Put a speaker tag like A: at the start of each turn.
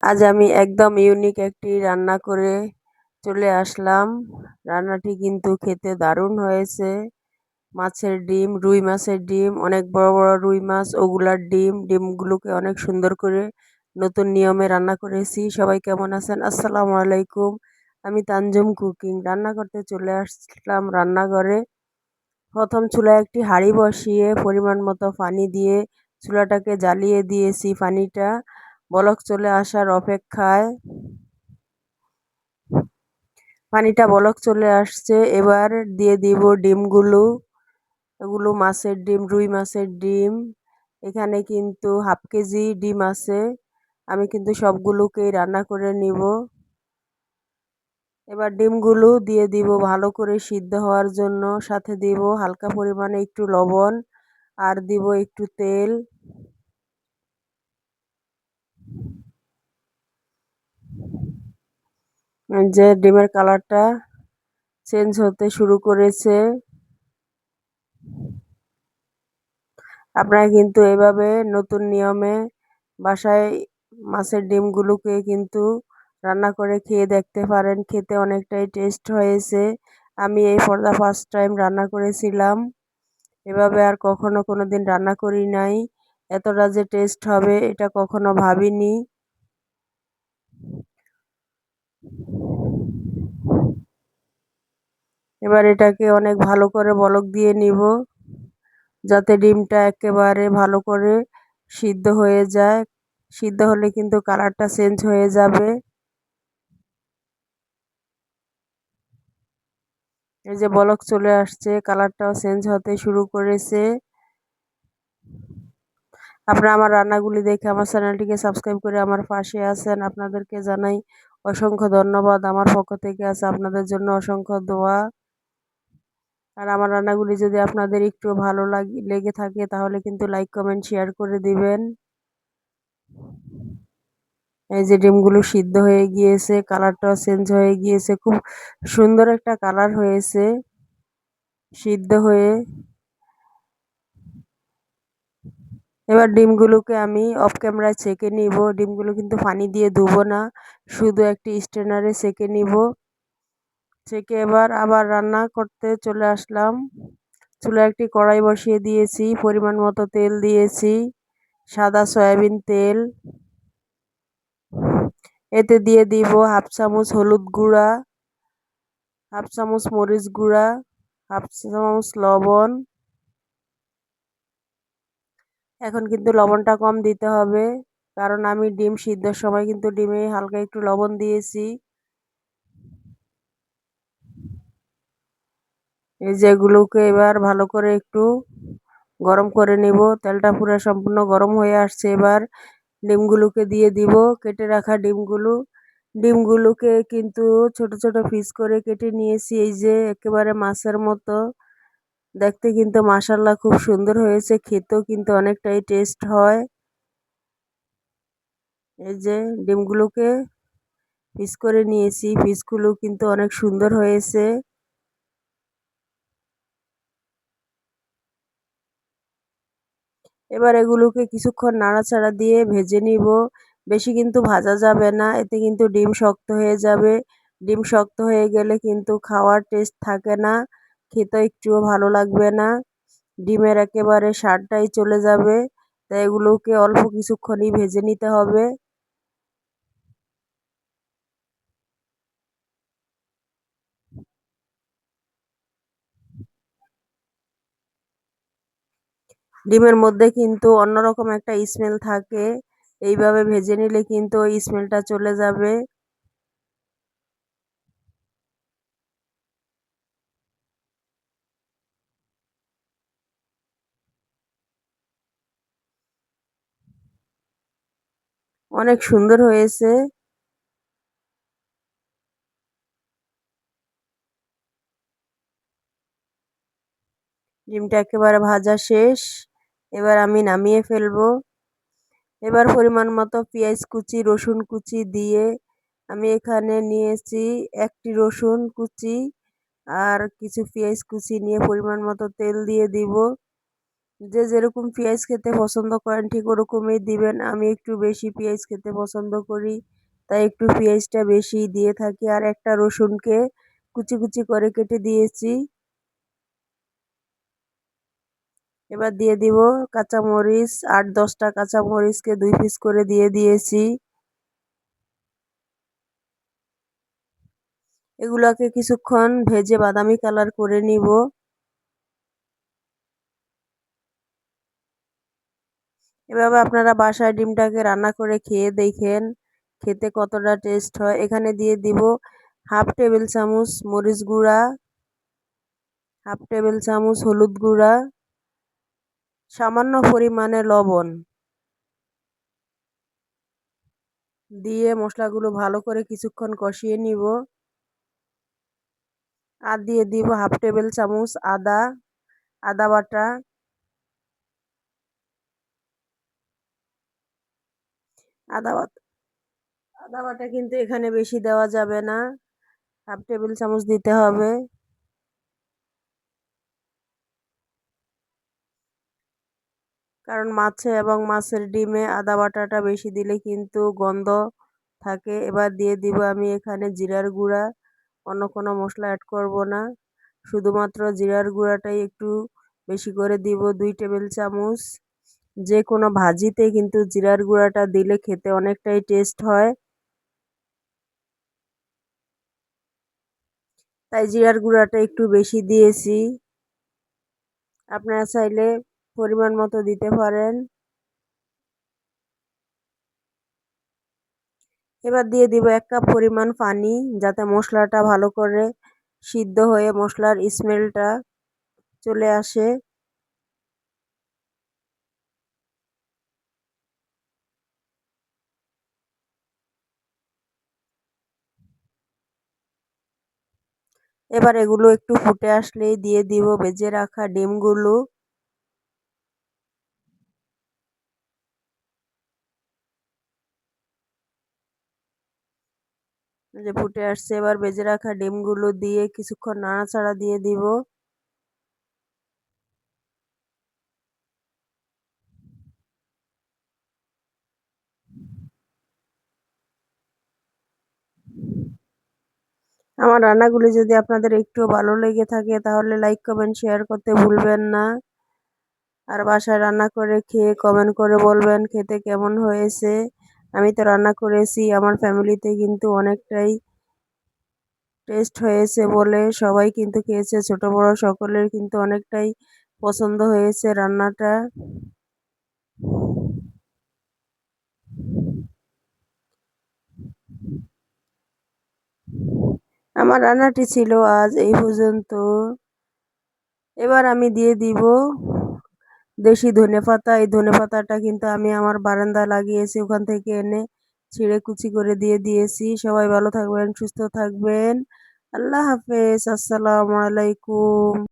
A: আজ আমি একদম ইউনিক একটি রান্না করে চলে আসলাম। রান্নাটি কিন্তু খেতে দারুণ হয়েছে। মাছের ডিম, রুই মাছের ডিম, অনেক বড় বড় রুই মাছ, ওগুলার ডিম। ডিমগুলোকে অনেক সুন্দর করে নতুন নিয়মে রান্না করেছি। সবাই কেমন আছেন? আসসালামু আলাইকুম। আমি তানজুম কুকিং রান্না করতে চলে আসলাম রান্নাঘরে। প্রথম চুলায় একটি হাঁড়ি বসিয়ে পরিমাণ মতো পানি দিয়ে চুলাটাকে জ্বালিয়ে দিয়েছি। পানিটা বলক চলে আসার অপেক্ষায়। পানিটা বলক চলে আসছে, এবার দিয়ে দিব ডিমগুলো। এগুলো মাছের ডিম, রুই মাছের ডিম। এখানে কিন্তু হাফ কেজি ডিম আছে। আমি কিন্তু সবগুলোকেই রান্না করে নিব। এবার ডিমগুলো দিয়ে দিব ভালো করে সিদ্ধ হওয়ার জন্য। সাথে দিব হালকা পরিমাণে একটু লবণ আর দিব একটু তেল। যে ডিমের কালারটা চেঞ্জ হতে শুরু করেছে। আপনারা কিন্তু এভাবে নতুন নিয়মে বাসায় মাছের ডিমগুলোকে কিন্তু রান্না করে খেয়ে দেখতে পারেন। খেতে অনেকটাই টেস্ট হয়েছে। আমি এই ফর দ্য ফার্স্ট টাইম রান্না করেছিলাম। এভাবে আর কখনো কোনোদিন রান্না করি নাই। এতটা যে টেস্ট হবে এটা কখনো ভাবিনি। এবার এটাকে অনেক ভালো করে বলক দিয়ে নিব, যাতে ডিমটা একেবারে ভালো করে সিদ্ধ হয়ে যায়। সিদ্ধ হলে কিন্তু কালারটা চেঞ্জ হয়ে যাবে। এই যে বলক চলে আসছে, কালারটাও চেঞ্জ হতে শুরু করেছে। আপনারা আমার রান্নাগুলি দেখে আমার চ্যানেলটিকে সাবস্ক্রাইব করে আমার পাশে আছেন, আপনাদেরকে জানাই অসংখ্য ধন্যবাদ। আমার পক্ষ থেকে আছে আপনাদের জন্য অসংখ্য দোয়া। আর আমার রান্নাগুলি যদি আপনাদের একটু ভালো লেগে থাকে তাহলে কিন্তু লাইক কমেন্ট শেয়ার করে দিবেন। এই যে ডিমগুলো সিদ্ধ হয়ে গিয়েছে, কালারটাও চেঞ্জ হয়ে গিয়েছে, খুব সুন্দর একটা কালার হয়েছে সিদ্ধ হয়ে। এবার ডিমগুলোকে আমি অফ ক্যামেরায় ছেঁকে নিব। ডিমগুলো কিন্তু পানি দিয়ে ধুবো না, শুধু একটি স্ট্রেনারে ছেঁকে নিব। ছেঁকে এবার আবার রান্না করতে চলে আসলাম। চুলায় একটি কড়াই বসিয়ে দিয়েছি, পরিমাণ মতো তেল দিয়েছি, সাদা সয়াবিন তেল। এতে দিয়ে দিব হাফ চামচ হলুদ গুঁড়া, হাফ চামচ মরিচ গুঁড়া, হাফ চামচ লবণ। এখন কিন্তু লবণটা কম দিতে হবে, কারণ আমি ডিম সিদ্ধর সময় কিন্তু ডিমে হালকা একটু লবণ দিয়েছি। এই যেগুলোকে এবার ভালো করে একটু গরম করে নিব। তেলটা পুরো সম্পূর্ণ গরম হয়ে আসছে। এবার ডিমগুলোকে দিয়ে দিব, কেটে রাখা ডিমগুলো। ডিমগুলোকে কিন্তু ছোট ছোট পিস করে কেটে নিয়েছি, এই যে একেবারে মাছের মতো। দেখতে কিন্তু মাশাআল্লাহ খুব সুন্দর হয়েছে, খেতেও কিন্তু অনেকটাই টেস্ট হয়। এই যে ডিমগুলোকে পিস করে নিয়েছি, পিসগুলো কিন্তু অনেক সুন্দর হয়েছে। এবার এগুলোকে কিছুক্ষণ নাড়াচাড়া দিয়ে ভেজে নিব। বেশি কিন্তু ভাজা যাবে না, এতে কিন্তু ডিম শক্ত হয়ে যাবে। ডিম শক্ত হয়ে গেলে কিন্তু খাওয়ার টেস্ট থাকে না, খেতে একটুও ভালো লাগবে না, ডিমের একেবারে স্বাদটাই চলে যাবে। তাই এগুলোকে অল্প কিছুক্ষণই ভেজে নিতে হবে। ডিমের মধ্যে কিন্তু অন্যরকম একটা স্মেল থাকে, এইভাবে ভেজে নিলে কিন্তু ওই স্মেলটা চলে যাবে। অনেক সুন্দর হয়েছে। ডিমটা একেবারে ভাজা শেষ। এবার আমি নামিয়ে ফেলবো। এবার পরিমাণ মতো পেঁয়াজ কুচি, রসুন কুচি দিয়ে আমি এখানে নিয়েছি একটি রসুন কুচি আর কিছু পেঁয়াজ কুচি নিয়ে পরিমাণ মতো তেল দিয়ে দিব। যে যেরকম পেঁয়াজ খেতে পছন্দ করেন ঠিক ওরকমই দিবেন। আমি একটু বেশি পেঁয়াজ খেতে পছন্দ করি, তাই একটু পেঁয়াজটা বেশি দিয়ে থাকি। আর একটা রসুনকে কুচি কুচি করে কেটে দিয়েছি। এবার দিয়ে দিব কাঁচামরিচ, ৮-১০টা কাঁচামরিচকে ২ পিস করে দিয়ে দিয়েছি। এগুলাকে কিছুক্ষণ ভেজে বাদামি কালার করে নিব। এভাবে আপনারা বাসায় ডিমটাকে রান্না করে খেয়ে দেখেন খেতে কতটা টেস্ট হয়। এখানে দিয়ে দিব 1/2 টেবিল চামচ মরিচ গুঁড়া, 1/2 টেবিল চামচ হলুদ গুঁড়া, সামান্য পরিমাণে লবণ দিয়ে মশলাগুলো ভালো করে কিছুক্ষণ কষিয়ে নিব। আর দিয়ে দিব 1/2 টেবিল চামচ আদা বাটা। আদা বাটা আদা বাটা কিন্তু এখানে বেশি দেওয়া যাবে না, 1/2 টেবিল চামচ দিতে হবে। কারণ মাছে এবং মাছের ডিমে আদা বাটাটা বেশি দিলে কিন্তু গন্ধ থাকে। এবার দিয়ে দিব আমি এখানে জিরার গুঁড়া, অন্য কোনো মশলা অ্যাড করব না, শুধুমাত্র জিরার গুঁড়াটাই একটু বেশি করে দিব, 2 টেবিল চামচ। যে কোনো ভাজিতে কিন্তু জিরার গুঁড়াটা দিলে খেতে অনেকটাই টেস্ট হয়, তাই জিরার গুঁড়াটা একটু বেশি দিয়েছি। আপনারা চাইলে পরিমাণ মতো দিতে পারেন। এবার দিয়ে দিব 1 কাপ পরিমাণ পানি, যাতে মশলাটা ভালো করে সিদ্ধ হয়ে মশলার স্মেলটা চলে আসে। এবার এগুলো একটু ফুটে আসলেই দিয়ে দিব ভেজে রাখা ডিমগুলো। যে ফুটে আসছে, এবার ভেজে রাখা ডিমগুলো দিয়ে কিছুক্ষণ নাড়াচাড়া দিয়ে দিব। আমার রান্নাগুলি যদি আপনাদের একটু ভালো লেগে থাকে তাহলে লাইক কমেন্ট শেয়ার করতে ভুলবেন না। আর বাসায় রান্না করে খেয়ে কমেন্ট করে বলবেন খেতে কেমন হয়েছে। আমি তো রান্না করেছি, আমার ফ্যামিলিতে কিন্তু অনেকটাই টেস্ট হয়েছে বলে সবাই কিন্তু খেয়েছে, ছোট বড় সকলের কিন্তু অনেকটাই পছন্দ হয়েছে রান্নাটা। আমার রান্নাটি ছিল আজ এই পর্যন্ত। এবার আমি দিয়ে দিব দেশি ধনেপাতা। এই ধনেপাতাটা কিন্তু আমি আমার বারান্দায় লাগিয়েছি, ওখান থেকে এনে ছিঁড়ে কুচি করে দিয়ে দিয়েছি। সবাই ভালো থাকবেন, সুস্থ থাকবেন। আল্লাহ হাফেজ, আসসালামু আলাইকুম।